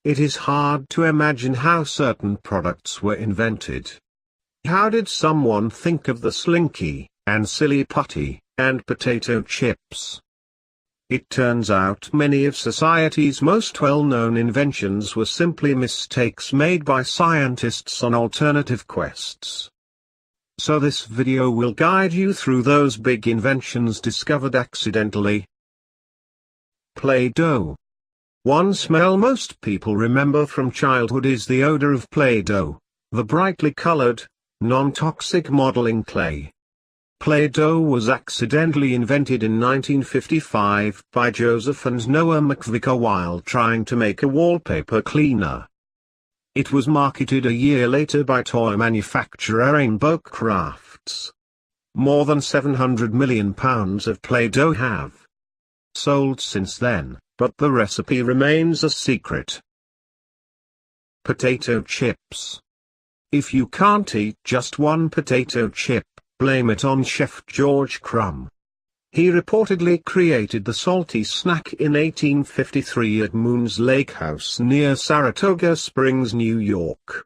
it is hard to imagine how certain products were invented. How did someone think of the Slinky, and silly putty, and potato chips? It turns out many of society's most well-known inventions were simply mistakes made by scientists on alternative quests. So this video will guide you through those big inventions discovered accidentally. Play-Doh. One smell most people remember from childhood is the odor of Play-Doh, the brightly colored, non-toxic modeling clay. Play-Doh was accidentally invented in 1955 by Joseph and Noah McVicar while trying to make a wallpaper cleaner. It was marketed a year later by toy manufacturer Rainbow Crafts. More than £700 million of Play-Doh have sold since then, but the recipe remains a secret. Potato chips. If you can't eat just one potato chip, blame it on Chef George Crumb. He reportedly created the salty snack in 1853 at Moon's Lake House near Saratoga Springs, New York.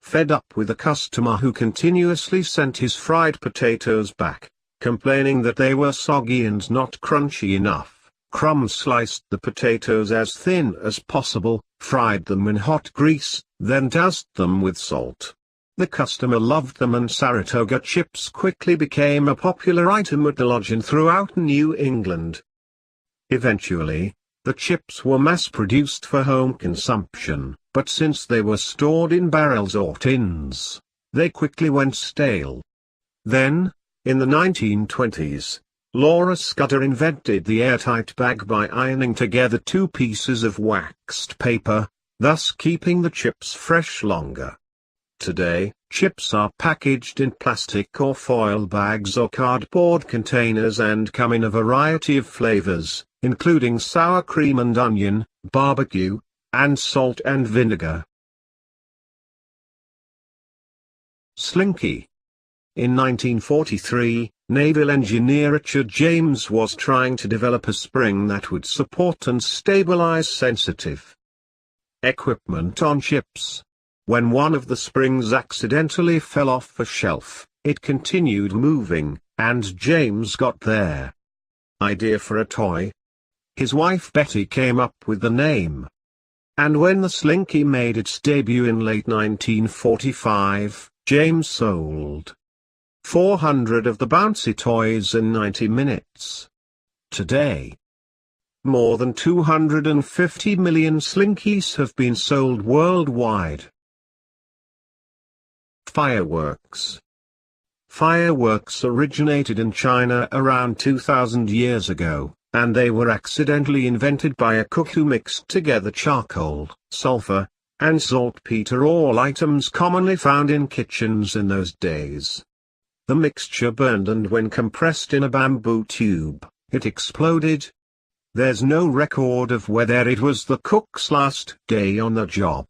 Fed up with a customer who continuously sent his fried potatoes back, complaining that they were soggy and not crunchy enough, Crumb sliced the potatoes as thin as possible, fried them in hot grease, then doused them with salt. The customer loved them and Saratoga chips quickly became a popular item at the lodge and throughout New England. Eventually, the chips were mass-produced for home consumption, but since they were stored in barrels or tins, they quickly went stale. Then, in the 1920s, Laura Scudder invented the airtight bag by ironing together two pieces of waxed paper, thus keeping the chips fresh longer. Today, chips are packaged in plastic or foil bags or cardboard containers and come in a variety of flavors, including sour cream and onion, barbecue, and salt and vinegar. Slinky. In 1943, naval engineer Richard James was trying to develop a spring that would support and stabilize sensitive equipment on ships. When one of the springs accidentally fell off a shelf, it continued moving, and James got their idea for a toy. His wife Betty came up with the name. And when the Slinky made its debut in late 1945, James sold 400 of the bouncy toys in 90 minutes. Today, more than 250 million Slinkies have been sold worldwide. Fireworks. Fireworks originated in China around 2,000 years ago, and they were accidentally invented by a cook who mixed together charcoal, sulfur, and saltpeter, all items commonly found in kitchens in those days. The mixture burned, and when compressed in a bamboo tube, it exploded. There's no record of whether it was the cook's last day on the job.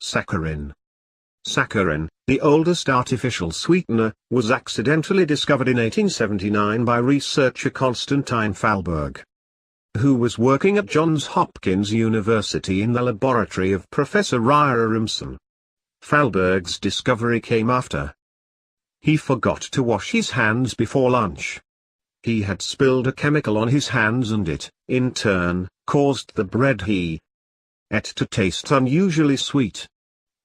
Saccharine. Saccharine, the oldest artificial sweetener, was accidentally discovered in 1879 by researcher Constantine Thalberg, who was working at Johns Hopkins University in the laboratory of Professor Ira Rimson. Thalberg's discovery came after he forgot to wash his hands before lunch. He had spilled a chemical on his hands and it, in turn, caused the bread he ate to taste unusually sweet.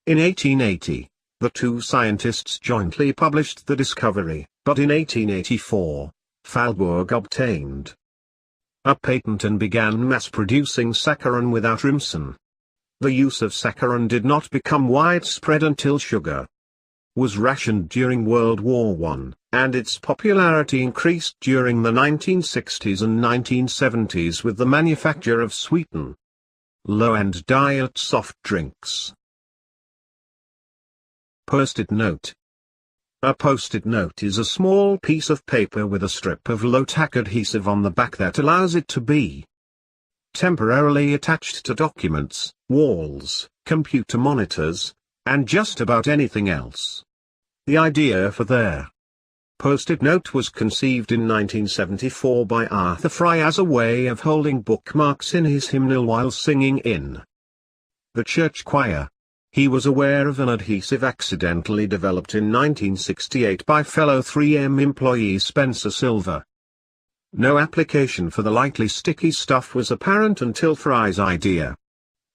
In 1880, the two scientists jointly published the discovery, but in 1884, Thalberg obtained a patent and began mass-producing saccharin without Rimson. The use of saccharin did not become widespread until sugar was rationed during World War I, and its popularity increased during the 1960s and 1970s with the manufacture of sweeten low-end diet soft drinks. Post-it note. A post-it note is a small piece of paper with a strip of low-tack adhesive on the back that allows it to be temporarily attached to documents, walls, computer monitors, and just about anything else. The idea for their Post-it note was conceived in 1974 by Arthur Fry as a way of holding bookmarks in his hymnal while singing in the church choir. He was aware of an adhesive accidentally developed in 1968 by fellow 3M employee Spencer Silver. No application for the lightly sticky stuff was apparent until Fry's idea.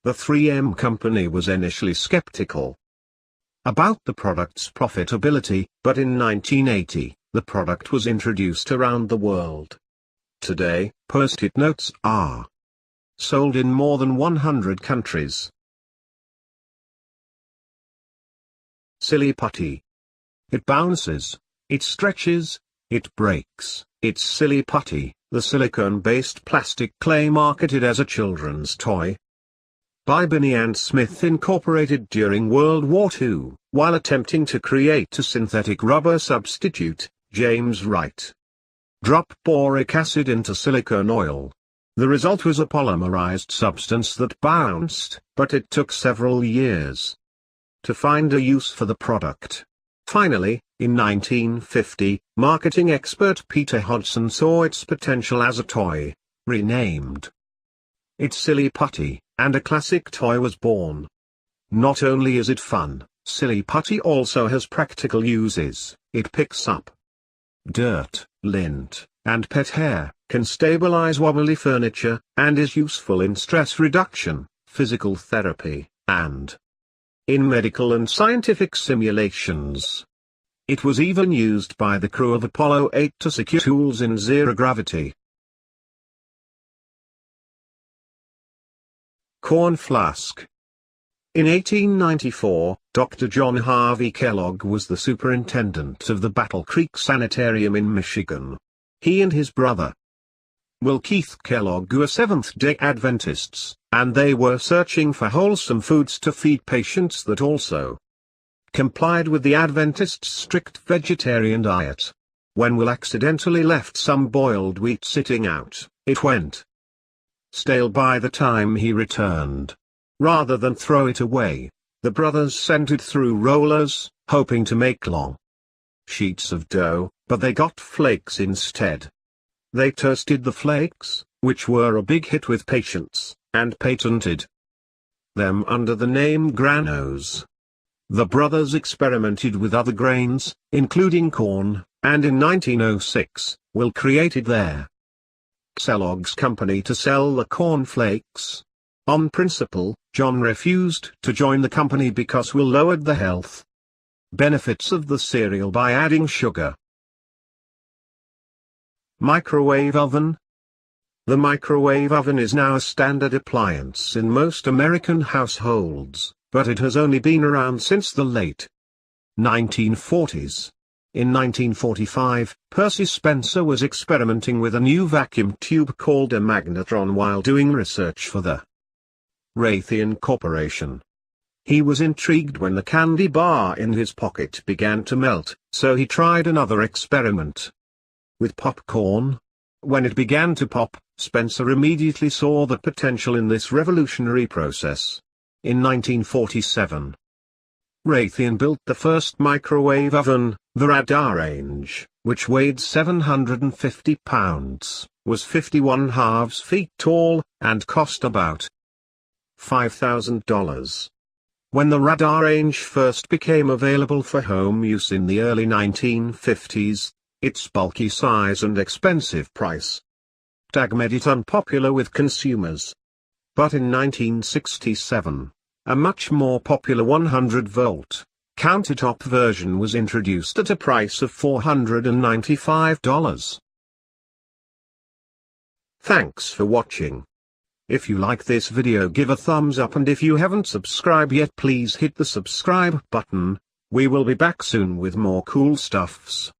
The 3M company was initially skeptical about the product's profitability, but in 1980, the product was introduced around the world. Today, Post-it notes are sold in more than 100 countries. Silly putty. It bounces, it stretches, it breaks. It's silly putty, the silicone-based plastic clay marketed as a children's toy by Binney and Smith Incorporated during World War II, while attempting to create a synthetic rubber substitute. James Wright dropped boric acid into silicone oil. The result was a polymerized substance that bounced, but it took several years to find a use for the product. Finally, in 1950, marketing expert Peter Hodgson saw its potential as a toy, renamed it Silly Putty, and a classic toy was born. Not only is it fun, Silly Putty also has practical uses. It picks up dirt, lint, and pet hair, can stabilize wobbly furniture, and is useful in stress reduction, physical therapy, and in medical and scientific simulations. It was even used by the crew of Apollo 8 to secure tools in zero gravity. Corn flask. In 1894, Dr. John Harvey Kellogg was the superintendent of the Battle Creek Sanitarium in Michigan. He and his brother, Will Keith Kellogg, were Seventh-day Adventists, and they were searching for wholesome foods to feed patients that also complied with the Adventists' strict vegetarian diet. When Will accidentally left some boiled wheat sitting out, it went stale by the time he returned. Rather than throw it away, the brothers sent it through rollers, hoping to make long sheets of dough, but they got flakes instead. They toasted the flakes, which were a big hit with patients, and patented them under the name Granos. The brothers experimented with other grains, including corn, and in 1906, Will created their Kellogg's company to sell the corn flakes. On principle, John refused to join the company because Will lowered the health benefits of the cereal by adding sugar. Microwave oven. The microwave oven is now a standard appliance in most American households, but it has only been around since the late 1940s. In 1945, Percy Spencer was experimenting with a new vacuum tube called a magnetron while doing research for the Raytheon Corporation. He was intrigued when the candy bar in his pocket began to melt, so he tried another experiment with popcorn. When it began to pop, Spencer immediately saw the potential in this revolutionary process. In 1947, Raytheon built the first microwave oven, the Radarange, which weighed 750 pounds, was 51½ feet tall, and cost about $5,000. When the Radarange first became available for home use in the early 1950s, its bulky size and expensive price tag made it unpopular with consumers. But in 1967, a much more popular 100-volt countertop version was introduced at a price of $495. Thanks for watching. If you like this video, give a thumbs up, and if you haven't subscribed yet, please hit the subscribe button. We will be back soon with more cool stuffs.